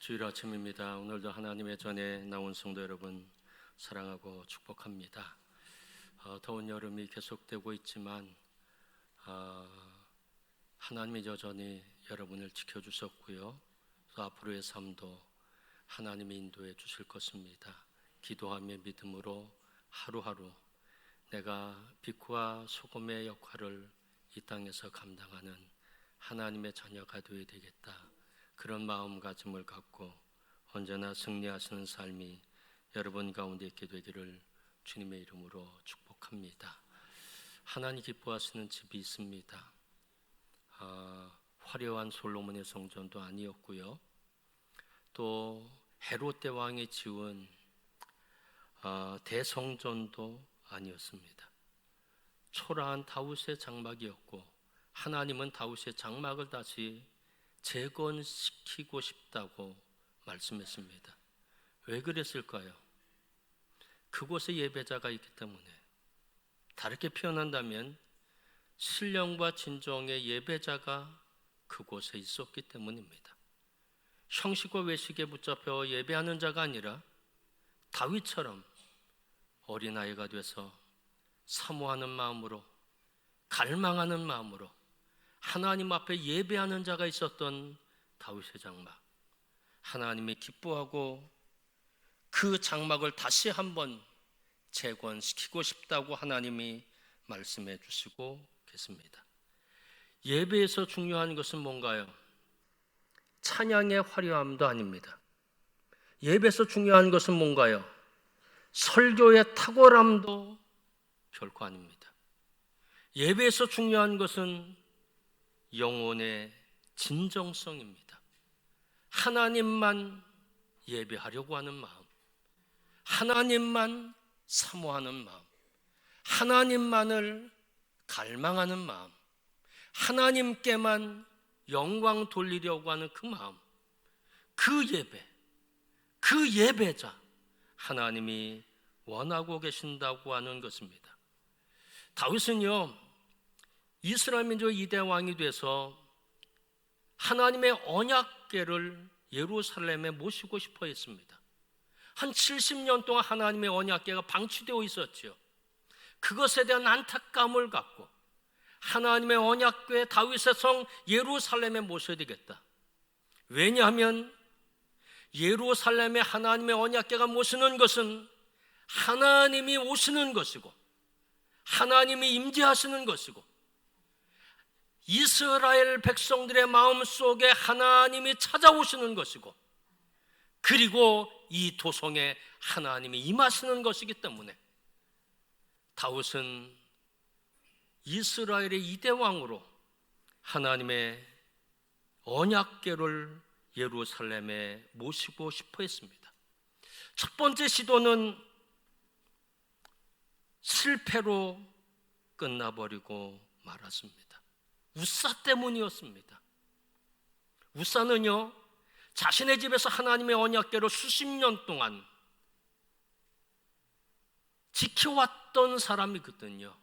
주일 아침입니다. 오늘도 하나님의 전에 나온 성도 여러분 사랑하고 축복합니다. 더운 여름이 계속되고 있지만 하나님이 여전히 여러분을 지켜주셨고요. 또 앞으로의 삶도 하나님이 인도해 주실 것입니다. 기도하며 믿음으로 하루하루 내가 빛과 소금의 역할을 이 땅에서 감당하는 하나님의 자녀가 되어야 되겠다. 그런 마음가짐을 갖고 언제나 승리하시는 삶이 여러분 가운데 있게 되기를 주님의 이름으로 축복합니다. 하나님 기뻐하시는 집이 있습니다. 화려한 솔로몬의 성전도 아니었고요. 또 헤롯 대왕이 지은 대성전도 아니었습니다. 초라한 다윗의 장막이었고 하나님은 다윗의 장막을 다시 재건시키고 싶다고 말씀했습니다. 왜 그랬을까요? 그곳에 예배자가 있기 때문에. 다르게 표현한다면 신령과 진정의 예배자가 그곳에 있었기 때문입니다. 형식과 외식에 붙잡혀 예배하는 자가 아니라 다윗처럼 어린아이가 돼서 사모하는 마음으로, 갈망하는 마음으로 하나님 앞에 예배하는 자가 있었던 다윗의 장막. 하나님이 기뻐하고 그 장막을 다시 한번 재건시키고 싶다고 하나님이 말씀해 주시고 계십니다. 예배에서 중요한 것은 뭔가요? 찬양의 화려함도 아닙니다. 예배에서 중요한 것은 뭔가요? 설교의 탁월함도 결코 아닙니다. 예배에서 중요한 것은 영혼의 진정성입니다. 하나님만 예배하려고 하는 마음, 하나님만 사모하는 마음, 하나님만을 갈망하는 마음, 하나님께만 영광 돌리려고 하는 그 마음, 그 예배, 그 예배자 하나님이 원하고 계신다고 하는 것입니다. 다윗은요, 이스라엘 민족 2대 왕이 돼서 하나님의 언약궤를 예루살렘에 모시고 싶어 했습니다. 한 70년 동안 하나님의 언약궤가 방치되어 있었죠. 그것에 대한 안타까움을 갖고 하나님의 언약궤 다윗의 성 예루살렘에 모셔야 되겠다. 왜냐하면 예루살렘에 하나님의 언약궤가 모시는 것은 하나님이 오시는 것이고 하나님이 임재하시는 것이고 이스라엘 백성들의 마음속에 하나님이 찾아오시는 것이고 그리고 이 도성에 하나님이 임하시는 것이기 때문에 다윗은 이스라엘의 2대 왕으로 하나님의 언약궤를 예루살렘에 모시고 싶어 했습니다. 첫 번째 시도는 실패로 끝나버리고 말았습니다. 우사 때문이었습니다. 우사는요, 자신의 집에서 하나님의 언약궤로 수십 년 동안 지켜왔던 사람이거든요.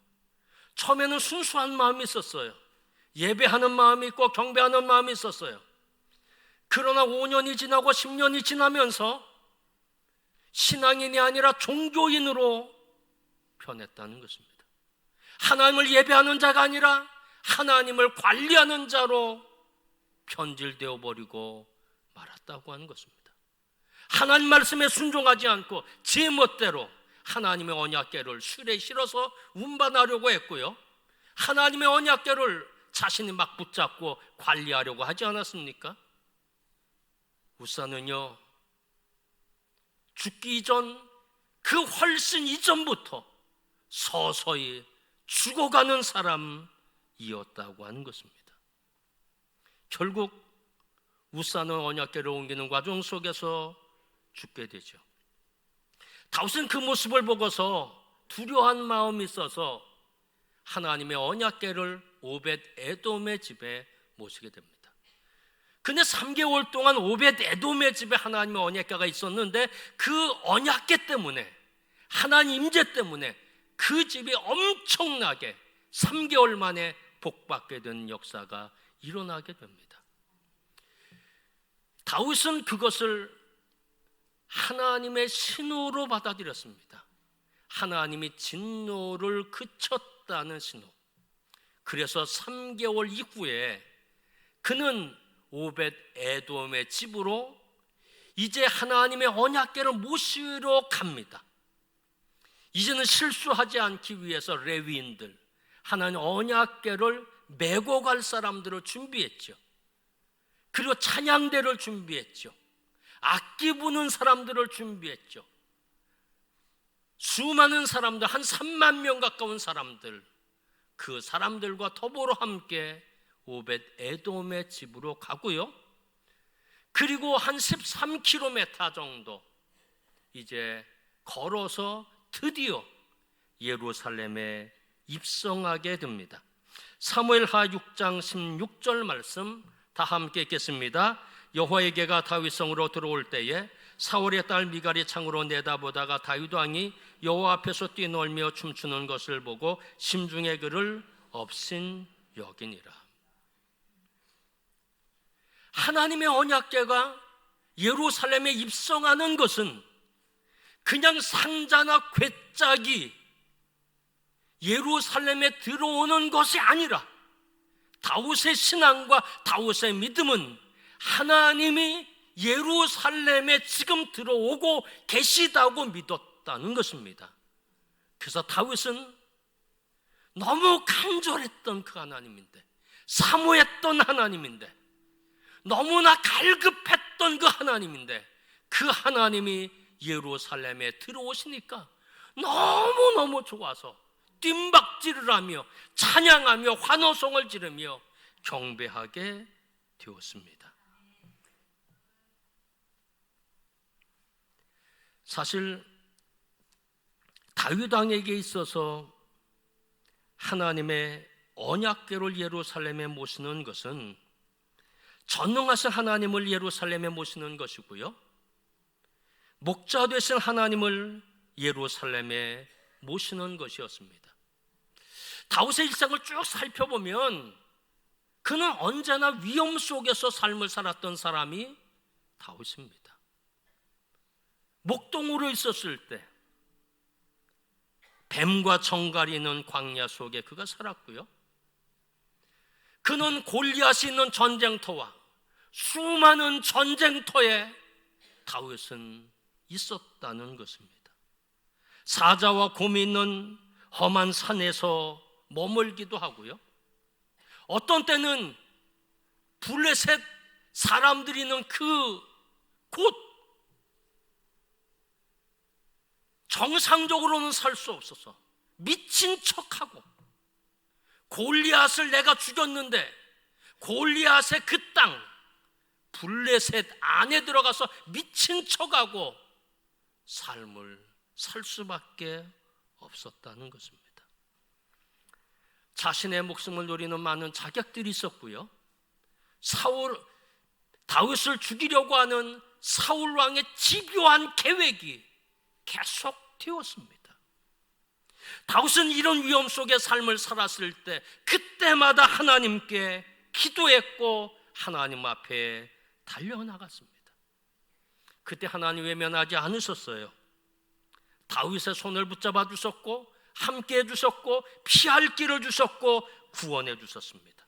처음에는 순수한 마음이 있었어요. 예배하는 마음이 있고 경배하는 마음이 있었어요. 그러나 5년이 지나고 10년이 지나면서 신앙인이 아니라 종교인으로 변했다는 것입니다. 하나님을 예배하는 자가 아니라 하나님을 관리하는 자로 변질되어 버리고 말았다고 하는 것입니다. 하나님 말씀에 순종하지 않고 제 멋대로 하나님의 언약궤를 슐에 실어서 운반하려고 했고요. 하나님의 언약궤를 자신이 막 붙잡고 관리하려고 하지 않았습니까? 우사는요, 죽기 전 그 훨씬 이전부터 서서히 죽어가는 사람이었다고 하는 것입니다. 결국 우사는 언약궤를 옮기는 과정 속에서 죽게 되죠. 다윗은 그 모습을 보고서 두려워한 마음이 있어서 하나님의 언약궤를 오벳 에돔의 집에 모시게 됩니다. 근데 3개월 동안 오벳 에돔의 집에 하나님의 언약궤가 있었는데 그 언약궤 때문에 하나님 임재 때문에 그 집이 엄청나게 3개월 만에 복받게 된 역사가 일어나게 됩니다. 다윗은 그것을 하나님의 신호로 받아들였습니다. 하나님이 진노를 그쳤다는 신호. 그래서 3개월 이후에 그는 오벳 에돔의 집으로 이제 하나님의 언약궤를 모시러 갑니다. 이제는 실수하지 않기 위해서 레위인들, 하나님 언약궤를 메고 갈 사람들을 준비했죠. 그리고 찬양대를 준비했죠. 악기 부는 사람들을 준비했죠. 수많은 사람들, 한 3만 명 가까운 사람들, 그 사람들과 더불어 함께 오벳 에돔의 집으로 가고요. 그리고 한 13km 정도 이제 걸어서 드디어 예루살렘에 입성하게 됩니다. 사무엘하 6장 16절 말씀 다 함께 읽겠습니다. 여호와의 개가 다윗성으로 들어올 때에 사울의 딸 미갈이 창으로 내다보다가 다윗 왕이 여호와 앞에서 뛰놀며 춤추는 것을 보고 심중에 그를 업신 여기니라. 하나님의 언약궤가 예루살렘에 입성하는 것은 그냥 상자나 궤짝이 예루살렘에 들어오는 것이 아니라 다윗의 신앙과 다윗의 믿음은 하나님이 예루살렘에 지금 들어오고 계시다고 믿었다는 것입니다. 그래서 다윗은 너무 간절했던 그 하나님인데, 사모했던 하나님인데, 너무나 갈급했던 그 하나님인데, 그 하나님이 예루살렘에 들어오시니까 너무너무 좋아서 뜀박질을 하며 찬양하며 환호성을 지르며 경배하게 되었습니다. 사실 다윗 왕에게 있어서 하나님의 언약궤를 예루살렘에 모시는 것은 전능하신 하나님을 예루살렘에 모시는 것이고요, 목자 되신 하나님을 예루살렘에 모시는 것이었습니다. 다윗의 일상을 쭉 살펴보면 그는 언제나 위험 속에서 삶을 살았던 사람이 다윗입니다. 목동으로 있었을 때 뱀과 정갈이 있는 광야 속에 그가 살았고요, 그는 골리앗이 있는 전쟁터와 수많은 전쟁터에 다윗은 있었다는 것입니다. 사자와 곰이 있는 험한 산에서 머물기도 하고요, 어떤 때는 블레셋 사람들이 있는 그 곳, 정상적으로는 살 수 없어서 미친 척하고 골리앗을 내가 죽였는데 골리앗의 그 땅 블레셋 안에 들어가서 미친 척하고 삶을 살 수밖에 없었다는 것입니다. 자신의 목숨을 노리는 많은 자격들이 있었고요, 다윗을 죽이려고 하는 사울 왕의 집요한 계획이 계속 되었습니다. 다윗은 이런 위험 속의 삶을 살았을 때 그때마다 하나님께 기도했고 하나님 앞에 달려나갔습니다. 그때 하나님 외면하지 않으셨어요. 다윗의 손을 붙잡아 주셨고 함께 해주셨고 피할 길을 주셨고 구원해 주셨습니다.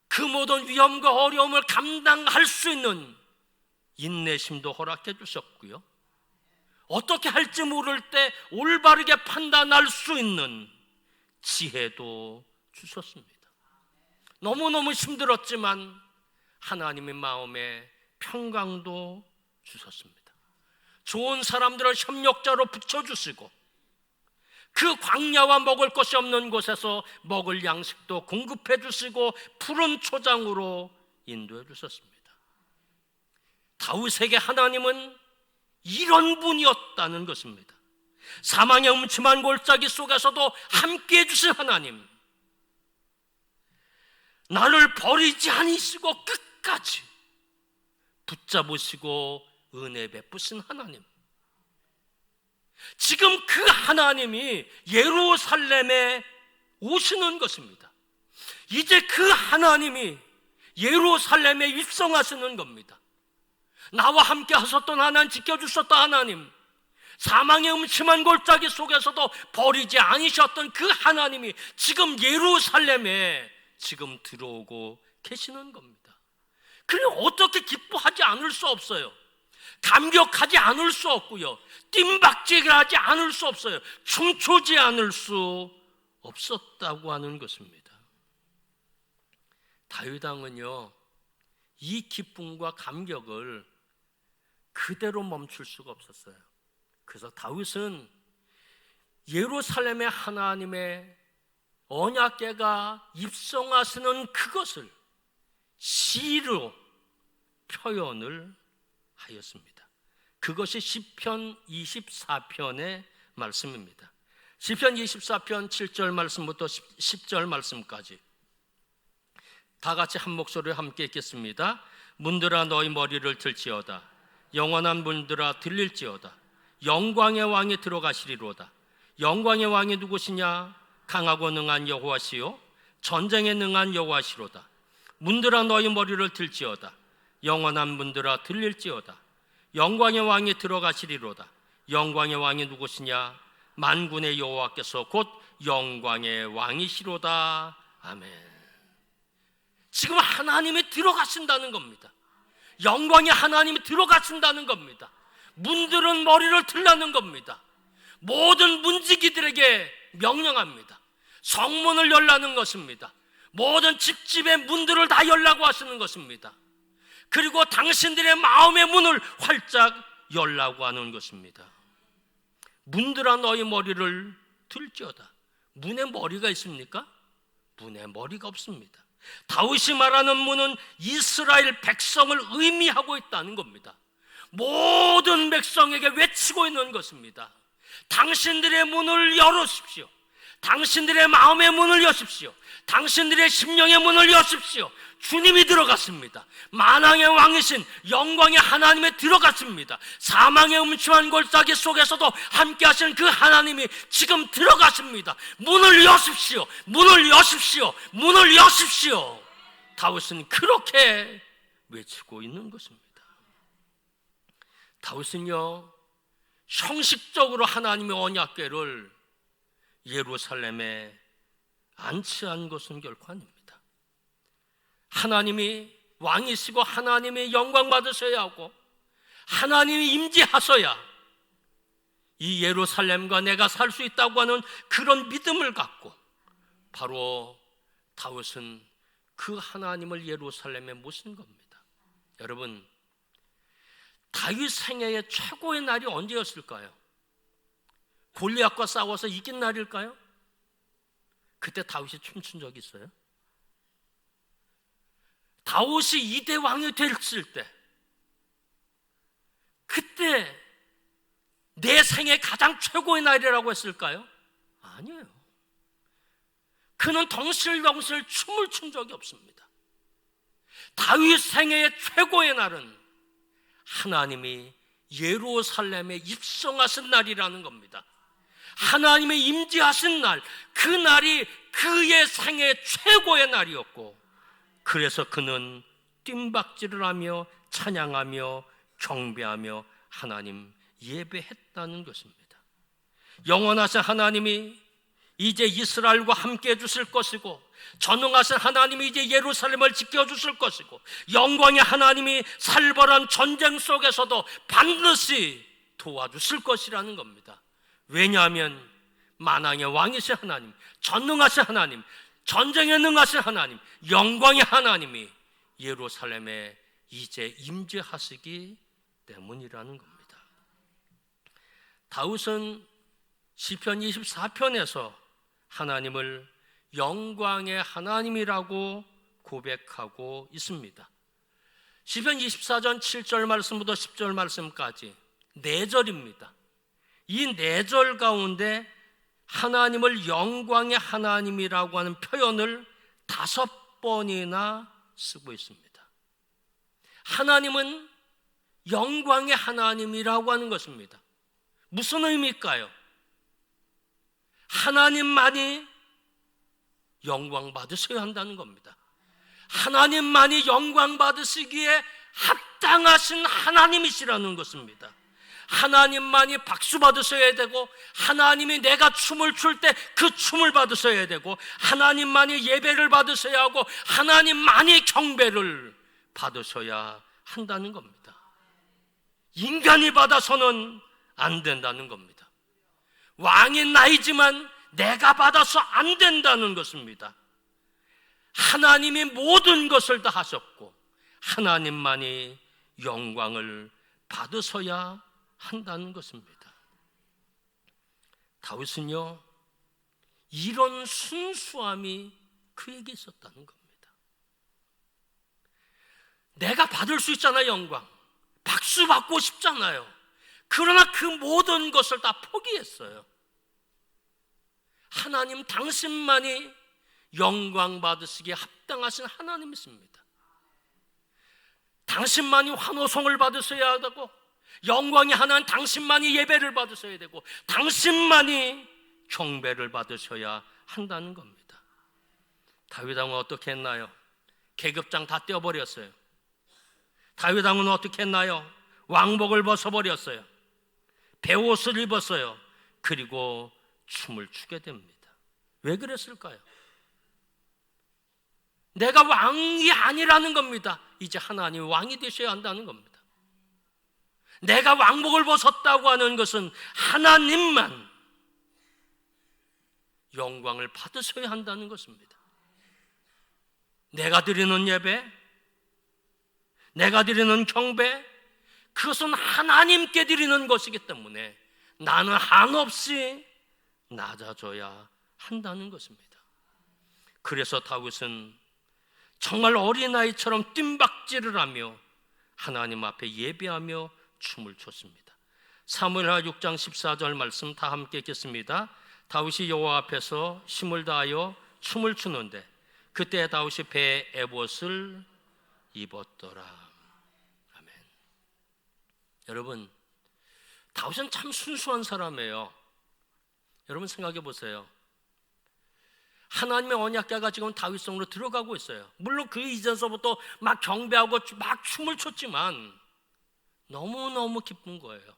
그 모든 위험과 어려움을 감당할 수 있는 인내심도 허락해 주셨고요, 어떻게 할지 모를 때 올바르게 판단할 수 있는 지혜도 주셨습니다. 너무너무 힘들었지만 하나님의 마음에 평강도 주셨습니다. 좋은 사람들을 협력자로 붙여주시고 그 광야와 먹을 것이 없는 곳에서 먹을 양식도 공급해 주시고 푸른 초장으로 인도해 주셨습니다. 다윗에게 하나님은 이런 분이었다는 것입니다. 사망의 음침한 골짜기 속에서도 함께해 주신 하나님, 나를 버리지 않으시고 끝까지 붙잡으시고 은혜 베푸신 하나님, 지금 그 하나님이 예루살렘에 오시는 것입니다. 이제 그 하나님이 예루살렘에 입성하시는 겁니다. 나와 함께 하셨던 하나님, 지켜주셨던 하나님, 사망의 음침한 골짜기 속에서도 버리지 않으셨던 그 하나님이 지금 예루살렘에 지금 들어오고 계시는 겁니다. 그래 어떻게 기뻐하지 않을 수 없어요. 감격하지 않을 수 없고요, 뜀박질하지 않을 수 없어요. 춤추지 않을 수 없었다고 하는 것입니다. 다윗 왕은요, 이 기쁨과 감격을 그대로 멈출 수가 없었어요. 그래서 다윗은 예루살렘의 하나님의 언약궤가 입성하시는 그것을 시로 표현을 하였습니다. 그것이 시편 24편의 말씀입니다. 시편 24편 7절 말씀부터 10절 말씀까지 다 같이 한 목소리로 함께 읽겠습니다. 문들아 너희 머리를 들지어다. 영원한 문들아 들릴지어다. 영광의 왕이 들어가시리로다. 영광의 왕이 누구시냐? 강하고 능한 여호와시요 전쟁에 능한 여호와시로다. 문들아 너희 머리를 들지어다. 영원한 문들아 들릴지어다. 영광의 왕이 들어가시리로다. 영광의 왕이 누구시냐? 만군의 여호와께서 곧 영광의 왕이시로다. 아멘. 지금 하나님이 들어가신다는 겁니다. 영광의 하나님이 들어가신다는 겁니다. 문들은 머리를 들라는 겁니다. 모든 문지기들에게 명령합니다. 성문을 열라는 것입니다. 모든 집집의 문들을 다 열라고 하시는 것입니다. 그리고 당신들의 마음의 문을 활짝 열라고 하는 것입니다. 문들아 너희 머리를 들지어다. 문에 머리가 있습니까? 문에 머리가 없습니다. 다윗이 말하는 문은 이스라엘 백성을 의미하고 있다는 겁니다. 모든 백성에게 외치고 있는 것입니다. 당신들의 문을 열으십시오. 당신들의 마음의 문을 여십시오. 당신들의 심령의 문을 여십시오. 주님이 들어갔습니다. 만왕의 왕이신 영광의 하나님이 들어갔습니다. 사망의 음침한 골짜기 속에서도 함께 하시는 그 하나님이 지금 들어가십니다. 문을 여십시오. 문을 여십시오. 문을 여십시오. 다윗은 그렇게 외치고 있는 것입니다. 다윗은요, 형식적으로 하나님의 언약궤를 예루살렘에 안치한 것은 결코 아닙니다. 하나님이 왕이시고 하나님이 영광 받으셔야 하고 하나님이 임재하셔야 이 예루살렘과 내가 살 수 있다고 하는 그런 믿음을 갖고 바로 다윗은 그 하나님을 예루살렘에 모신 겁니다. 여러분, 다윗 생애의 최고의 날이 언제였을까요? 골리앗과 싸워서 이긴 날일까요? 그때 다윗이 춤춘 적이 있어요? 다윗이 이대 왕이 됐을 때, 그때 내 생애 가장 최고의 날이라고 했을까요? 아니에요. 그는 덩실덩실 춤을 춘 적이 없습니다. 다윗 생애의 최고의 날은 하나님이 예루살렘에 입성하신 날이라는 겁니다. 하나님의 임재하신 날, 그 날이 그의 생애 최고의 날이었고, 그래서 그는 뜀박질을 하며 찬양하며 경배하며 하나님 예배했다는 것입니다. 영원하신 하나님이 이제 이스라엘과 함께 해주실 것이고, 전능하신 하나님이 이제 예루살렘을 지켜주실 것이고, 영광의 하나님이 살벌한 전쟁 속에서도 반드시 도와주실 것이라는 겁니다. 왜냐하면 만왕의 왕이신 하나님, 전능하신 하나님, 전쟁에 능하신 하나님, 영광의 하나님이 예루살렘에 이제 임재하시기 때문이라는 겁니다. 다윗은 시편 24편에서 하나님을 영광의 하나님이라고 고백하고 있습니다. 시편 24전 7절 말씀부터 10절 말씀까지 4절입니다. 이 4절 가운데 하나님을 영광의 하나님이라고 하는 표현을 5번이나 쓰고 있습니다. 하나님은 영광의 하나님이라고 하는 것입니다. 무슨 의미일까요? 하나님만이 영광 받으셔야 한다는 겁니다. 하나님만이 영광 받으시기에 합당하신 하나님이시라는 것입니다. 하나님만이 박수 받으셔야 되고, 하나님이 내가 춤을 출 때 그 춤을 받으셔야 되고, 하나님만이 예배를 받으셔야 하고, 하나님만이 경배를 받으셔야 한다는 겁니다. 인간이 받아서는 안 된다는 겁니다. 왕인 나이지만 내가 받아서 안 된다는 것입니다. 하나님이 모든 것을 다 하셨고 하나님만이 영광을 받으셔야 한다는 것입니다. 다윗은요, 이런 순수함이 그에게 있었다는 겁니다. 내가 받을 수 있잖아요, 영광. 박수 받고 싶잖아요. 그러나 그 모든 것을 다 포기했어요. 하나님 당신만이 영광 받으시기에 합당하신 하나님이십니다. 당신만이 환호성을 받으셔야 하고, 영광이 하나님 당신만이 예배를 받으셔야 되고, 당신만이 경배를 받으셔야 한다는 겁니다. 다윗 왕은 어떻게 했나요? 계급장 다 떼어버렸어요. 다윗 왕은 어떻게 했나요? 왕복을 벗어버렸어요. 베옷을 입었어요. 그리고 춤을 추게 됩니다. 왜 그랬을까요? 내가 왕이 아니라는 겁니다. 이제 하나님이 왕이 되셔야 한다는 겁니다. 내가 왕복을 벗었다고 하는 것은 하나님만 영광을 받으셔야 한다는 것입니다. 내가 드리는 예배, 내가 드리는 경배, 그것은 하나님께 드리는 것이기 때문에 나는 한없이 낮아져야 한다는 것입니다. 그래서 다윗은 정말 어린아이처럼 뜀박질을 하며 하나님 앞에 예배하며 춤을 췄습니다. 사무엘하 6장 14절 말씀 다 함께 읽겠습니다. 다윗이 여호와 앞에서 힘을 다하여 춤을 추는데 그때 다윗이 배에 에봇을 입었더라. 아멘. 여러분, 다윗은 참 순수한 사람이에요. 여러분 생각해 보세요. 하나님의 언약궤가 지금 다윗 성으로 들어가고 있어요. 물론 그 이전서부터 막 경배하고 막 춤을 췄지만 너무너무 기쁜 거예요.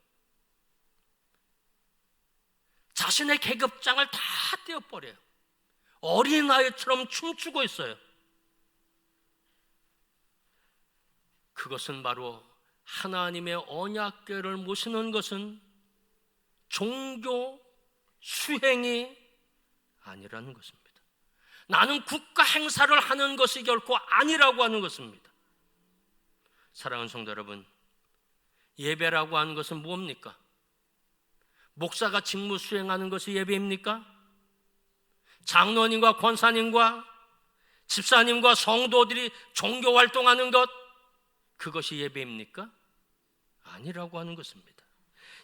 자신의 계급장을 다 떼어버려요. 어린아이처럼 춤추고 있어요. 그것은 바로 하나님의 언약궤를 모시는 것은 종교 수행이 아니라는 것입니다. 나는 국가 행사를 하는 것이 결코 아니라고 하는 것입니다. 사랑하는 성도 여러분, 예배라고 하는 것은 뭡니까? 목사가 직무 수행하는 것이 예배입니까? 장로님과 권사님과 집사님과 성도들이 종교 활동하는 것, 그것이 예배입니까? 아니라고 하는 것입니다.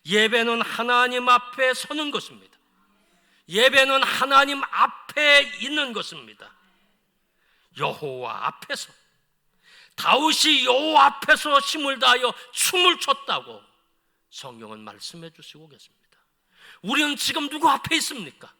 예배는 하나님 앞에 서는 것입니다. 예배는 하나님 앞에 있는 것입니다. 여호와 앞에서, 다윗이 여호와 앞에서 힘을 다하여 춤을 췄다고 성경은 말씀해 주시고 계십니다. 우리는 지금 누구 앞에 있습니까?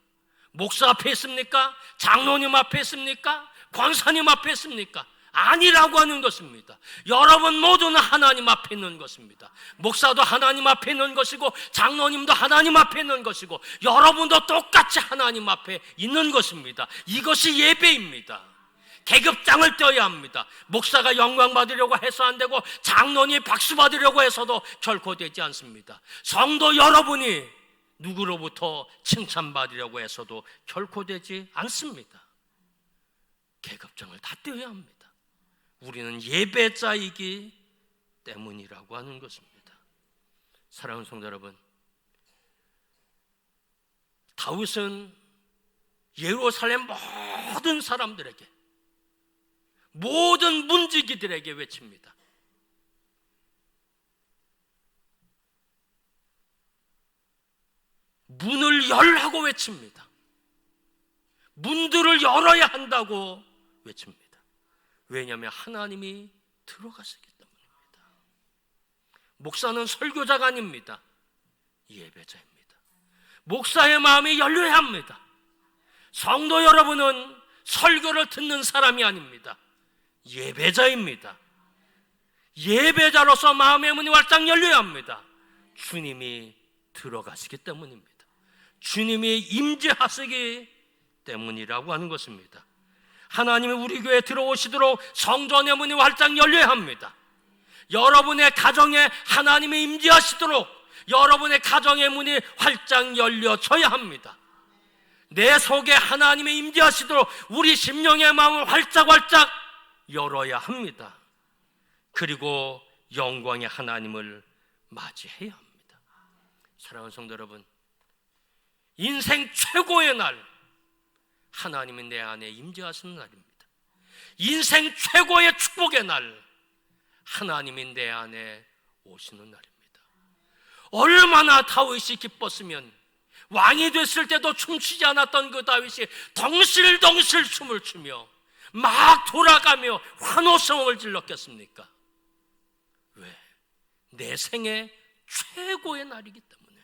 목사 앞에 있습니까? 장로님 앞에 있습니까? 권사님 앞에 있습니까? 아니라고 하는 것입니다. 여러분 모두는 하나님 앞에 있는 것입니다. 목사도 하나님 앞에 있는 것이고, 장로님도 하나님 앞에 있는 것이고, 여러분도 똑같이 하나님 앞에 있는 것입니다. 이것이 예배입니다. 계급장을 떼어야 합니다. 목사가 영광 받으려고 해서 안 되고, 장로님이 박수 받으려고 해서도 결코 되지 않습니다. 성도 여러분이 누구로부터 칭찬받으려고 해서도 결코 되지 않습니다. 계급장을 다 떼어야 합니다. 우리는 예배자이기 때문이라고 하는 것입니다. 사랑하는 성도 여러분, 다윗은 예루살렘 모든 사람들에게, 모든 문지기들에게 외칩니다. 문을 열라고 외칩니다. 문들을 열어야 한다고 외칩니다. 왜냐하면 하나님이 들어가시기 때문입니다. 목사는 설교자가 아닙니다. 예배자입니다. 목사의 마음이 열려야 합니다. 성도 여러분은 설교를 듣는 사람이 아닙니다. 예배자입니다. 예배자로서 마음의 문이 활짝 열려야 합니다. 주님이 들어가시기 때문입니다. 주님이 임재하시기 때문이라고 하는 것입니다. 하나님이 우리 교회에 들어오시도록 성전의 문이 활짝 열려야 합니다. 여러분의 가정에 하나님이 임재하시도록 여러분의 가정의 문이 활짝 열려져야 합니다. 내 속에 하나님이 임재하시도록 우리 심령의 마음을 활짝 열어야 합니다. 그리고 영광의 하나님을 맞이해야 합니다. 사랑하는 성도 여러분, 인생 최고의 날, 하나님이 내 안에 임재하시는 날입니다. 인생 최고의 축복의 날, 하나님이 내 안에 오시는 날입니다. 얼마나 다윗이 기뻤으면 왕이 됐을 때도 춤추지 않았던 그 다윗이 덩실덩실 춤을 추며 막 돌아가며 환호성을 질렀겠습니까? 왜? 내 생애 최고의 날이기 때문에.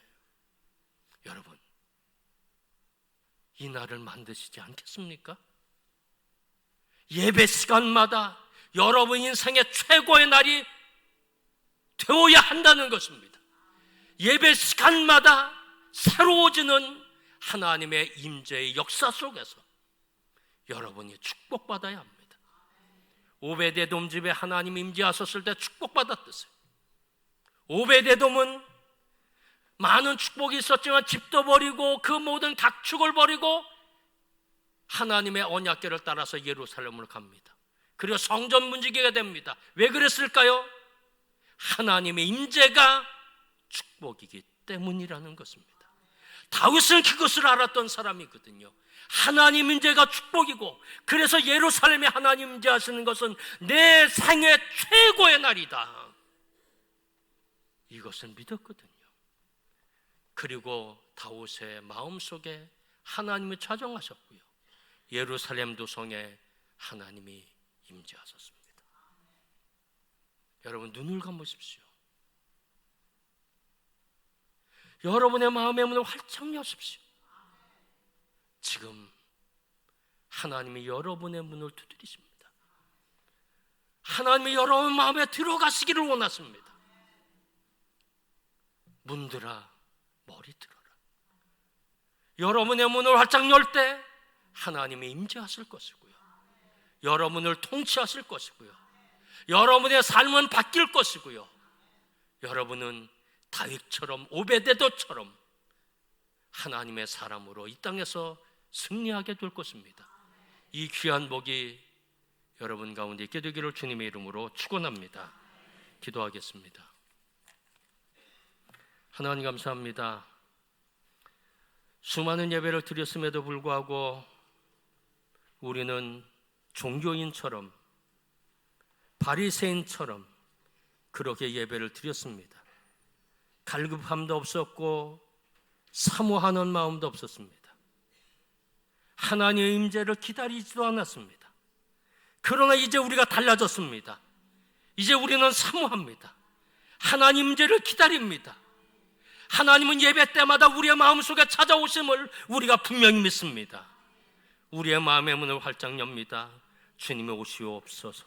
여러분, 이 날을 만드시지 않겠습니까? 예배 시간마다 여러분 인생의 최고의 날이 되어야 한다는 것입니다. 예배 시간마다 새로워지는 하나님의 임재의 역사 속에서 여러분이 축복받아야 합니다. 오베데돔 집에 하나님 임재하셨을 때 축복받았듯이 오베데돔은 많은 축복이 있었지만 집도 버리고 그 모든 각축을 버리고 하나님의 언약궤를 따라서 예루살렘으로 갑니다. 그리고 성전 문지기가 됩니다. 왜 그랬을까요? 하나님의 임재가 축복이기 때문이라는 것입니다. 다윗은 그것을 알았던 사람이거든요. 하나님 임재가 축복이고, 그래서 예루살렘에 하나님 임재하시는 것은 내 생애 최고의 날이다, 이것을 믿었거든요. 그리고 다윗의 마음속에 하나님이 차정하셨고요, 예루살렘 도성에 하나님이 임재하셨습니다. 여러분, 눈을 감으십시오. 여러분의 마음의 문을 활짝 여십시오. 지금 하나님이 여러분의 문을 두드리십니다. 하나님이 여러분 마음에 들어가시기를 원하십니다. 문들아 머리 들어라. 여러분의 문을 활짝 열 때 하나님이 임재하실 것이고요, 여러분을 통치하실 것이고요, 여러분의 삶은 바뀔 것이고요, 여러분은 다윗처럼 오베데도처럼 하나님의 사람으로 이 땅에서 승리하게 될 것입니다. 이 귀한 복이 여러분 가운데 있게 되기를 주님의 이름으로 축원합니다. 기도하겠습니다. 하나님 감사합니다. 수많은 예배를 드렸음에도 불구하고 우리는 종교인처럼, 바리새인처럼 그렇게 예배를 드렸습니다. 갈급함도 없었고 사모하는 마음도 없었습니다. 하나님의 임재를 기다리지도 않았습니다. 그러나 이제 우리가 달라졌습니다. 이제 우리는 사모합니다. 하나님 임재를 기다립니다. 하나님은 예배 때마다 우리의 마음속에 찾아오심을 우리가 분명히 믿습니다. 우리의 마음의 문을 활짝 엽니다. 주님이 오시옵소서.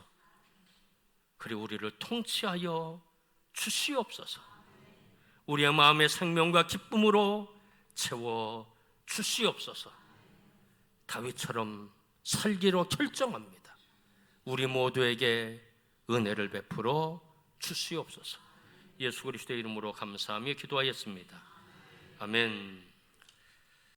그리고 우리를 통치하여 주시옵소서. 우리의 마음의 생명과 기쁨으로 채워 주시옵소서. 다윗처럼 살기로 결정합니다. 우리 모두에게 은혜를 베풀어 주시옵소서. 예수 그리스도의 이름으로 감사하며 기도하였습니다. 아멘.